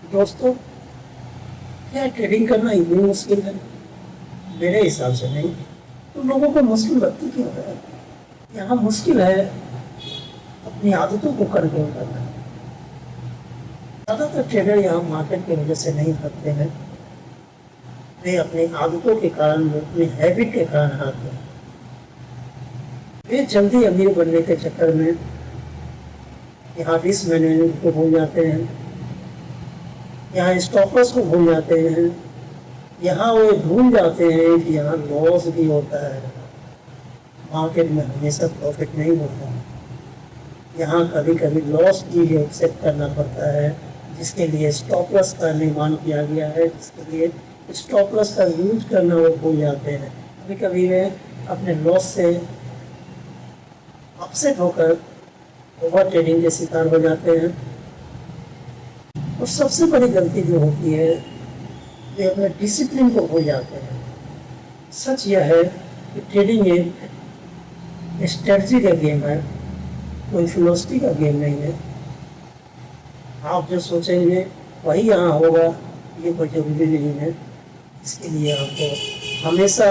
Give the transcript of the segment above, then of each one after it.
दोस्तों, क्या ट्रेडिंग करना इतनी मुश्किल है? मेरे हिसाब से नहीं। तो लोगों को मुश्किल लगती क्यों है? यहाँ मुश्किल है अपनी आदतों को कंट्रोल करना। ज़्यादातर ट्रेडर यहाँ मार्केट की वजह से नहीं करते हैं, वे अपनी आदतों के कारण, अपनी हैबिट के कारण हारते हैं। वे जल्दी अमीर बनने के चक्कर में यहाँ रिस्क मैनेजमेंट को भूल जाते हैं, यहाँ स्टॉप लॉस को भूल जाते हैं, यहाँ वो भूल जाते हैं कि यहाँ लॉस भी होता है। मार्केट में हमेशा प्रॉफिट नहीं होता, यहाँ कभी कभी लॉस भी एक्सेप्ट करना पड़ता है, जिसके लिए स्टॉप लॉस का निर्माण किया गया है, जिसके लिए स्टॉप लॉस का यूज करना वो भूल जाते हैं। कभी कभी वे अपने लॉस से अपसेट होकर ओवर ट्रेडिंग के शिकार हो जाते हैं। और सबसे बड़ी गलती जो होती है, वे अपने डिसिप्लिन को भूल जाते हैं। सच यह है कि ट्रेडिंग एक स्ट्रेटजी का गेम है, कोई फिलोसफी का गेम नहीं है। आप जो सोचेंगे वही यहाँ होगा, ये कोई जरूरी नहीं है। इसके लिए आपको हमेशा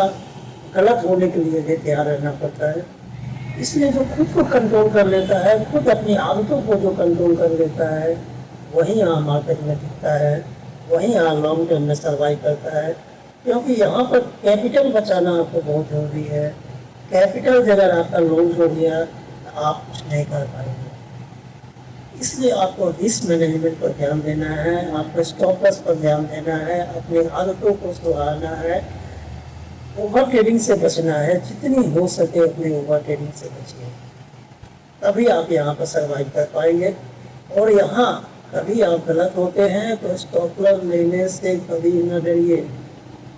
गलत होने के लिए भी तैयार रहना पड़ता है। इसलिए जो खुद को कंट्रोल कर लेता है, खुद अपनी आदतों को जो कंट्रोल कर लेता है, वही यहाँ मार्केट में टिकता है, वही यहाँ लॉन्ग टर्म में सर्वाइव करता है। क्योंकि यहाँ पर कैपिटल बचाना आपको बहुत ज़रूरी है। कैपिटल अगर आपका लॉस हो गया तो आप कुछ नहीं कर पाएंगे। इसलिए आपको रिस्क मैनेजमेंट पर ध्यान देना है, आपको स्टॉप लॉस पर ध्यान देना है, अपनी आदतों को सुधारना है, ओवर ट्रेडिंग से बचना है। जितनी हो सके अपने ओवर ट्रेडिंग से बचिए, तभी आप यहाँ पर सर्वाइव कर पाएंगे। और यहाँ कभी आप गलत होते हैं तो स्टॉप लॉस लेने से कभी न डरिए,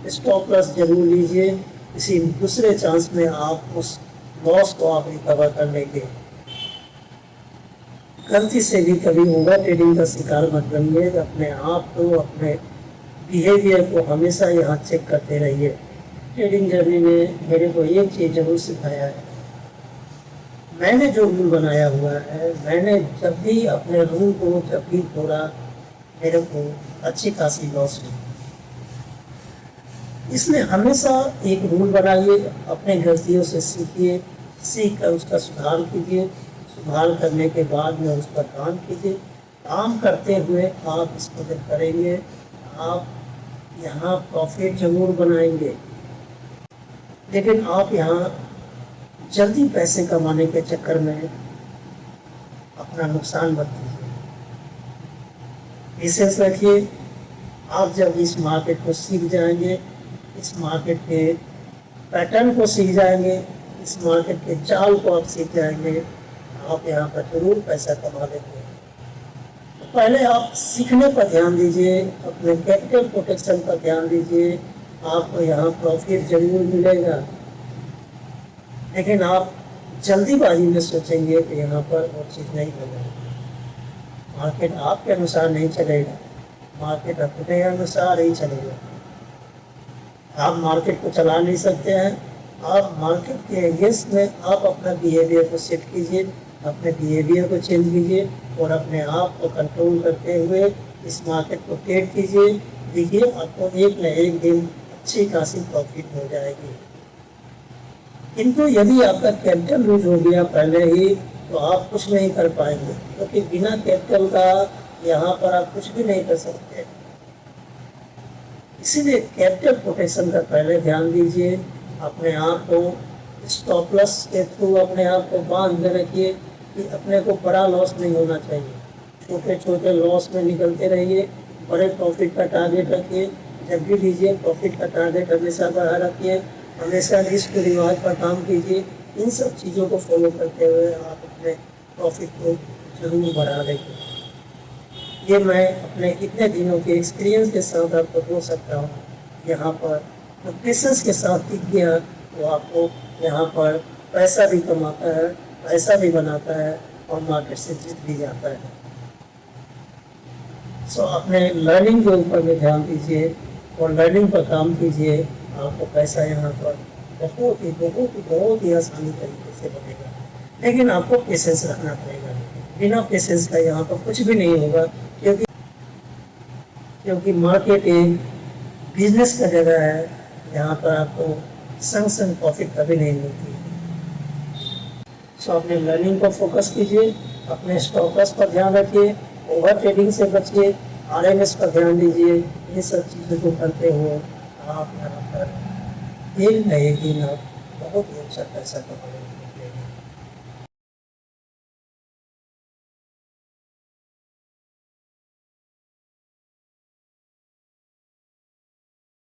स्टॉप लॉस जरूर लीजिए। किसी दूसरे चांस में आप उस लॉस को आप रिकवर कर लेंगे। गलती से भी कभी ओवर ट्रेडिंग का शिकार मत बनिए। अपने आप को, अपने बिहेवियर को हमेशा यहाँ चेक करते रहिए। ट्रेडिंग जर्नी में मेरे को एक चीज़ जरूर सिखाया है, मैंने जो रूल बनाया हुआ है, मैंने जब भी अपने रूल को जब भी तोड़ा, मेरे को अच्छी खासी लॉस हुई। इसलिए हमेशा एक रूल बनाइए, अपने गलतियों से सीखिए, सीख कर उसका सुधार कीजिए, सुधार करने के बाद में उस पर काम कीजिए। काम करते हुए आप इसको जब करेंगे, आप यहाँ प्रॉफिट जरूर बनाएंगे, लेकिन आप यहाँ जल्दी पैसे कमाने के चक्कर में अपना नुकसान मत कीजिए। पेशेंस रखिए। आप जब इस मार्केट को सीख जाएंगे, इस मार्केट के पैटर्न को सीख जाएंगे, इस मार्केट के चाल को आप सीख जाएंगे, आप यहाँ पर जरूर पैसा कमा लेंगे। तो पहले आप सीखने पर ध्यान दीजिए, अपने कैपिटल प्रोटेक्शन पर ध्यान दीजिए। आपको यहाँ प्रॉफिट जरूर मिलेगा, लेकिन आप जल्दीबाजी में सोचेंगे कि यहाँ पर वो चीज़ नहीं होगा। मार्केट आपके अनुसार नहीं चलेगा, मार्केट अपने अनुसार ही चलेगा। आप मार्केट को चला नहीं सकते हैं। आप मार्केट के अगेंस्ट में आप अपना बिहेवियर को सेट कीजिए, अपने बिहेवियर को चेंज कीजिए और अपने आप को कंट्रोल करते हुए इस मार्केट को ट्रेड कीजिए। देखिए, आपको एक न एक दिन अच्छी खासी प्रॉफिट हो जाएगी। किंतु यदि आपका कैपिटल लूज हो गया पहले ही, तो आप कुछ नहीं कर पाएंगे, क्योंकि बिना कैपिटल का यहाँ पर आप कुछ भी नहीं कर सकते। इसीलिए कैपिटल प्रोटेक्शन का पहले ध्यान दीजिए। अपने आप को स्टॉप लॉस के थ्रू अपने आप को बांध कर रखिए कि अपने को बड़ा लॉस नहीं होना चाहिए। छोटे छोटे लॉस में निकलते रहिए, बड़े प्रॉफिट का टारगेट रखिए। जब भी लीजिए, प्रॉफिट का टारगेट हमेशा बढ़ा रखिए, हमेशा रिस्क रिवाज पर काम कीजिए। इन सब चीज़ों को फॉलो करते हुए आप अपने प्रॉफिट को जरूर बढ़ा देंगे। ये मैं अपने इतने दिनों के एक्सपीरियंस के साथ आपको बोल सकता हूँ। यहाँ पर तो पेशेंस के साथ टिक गया तो आपको यहाँ पर पैसा भी कमाता है, पैसा भी बनाता है और मार्केट से जीत भी जाता है। सो अपने लर्निंग के ऊपर में ध्यान दीजिए और लर्निंग पर काम कीजिए। आपको पैसा यहाँ पर बहुत ही आसानी तरीके से बनेगा, लेकिन आपको पेशेंस रखना पड़ेगा। बिना पेशेंस का यहाँ पर कुछ भी नहीं होगा, क्योंकि क्योंकि मार्केट एक बिजनेस का जगह है जहाँ पर आपको संग संग प्रॉफिट कभी नहीं मिलती है। सो अपने लर्निंग पर फोकस कीजिए, अपने स्टॉप लॉस पर ध्यान रखिए, ओवर ट्रेडिंग से बचिए, आरएमएस पर ध्यान दीजिए। ये सब चीज़ों को करते हुए आप यहाँ पर एक न एक दिन आप बहुत ही अच्छा पैसा कमाएंगे।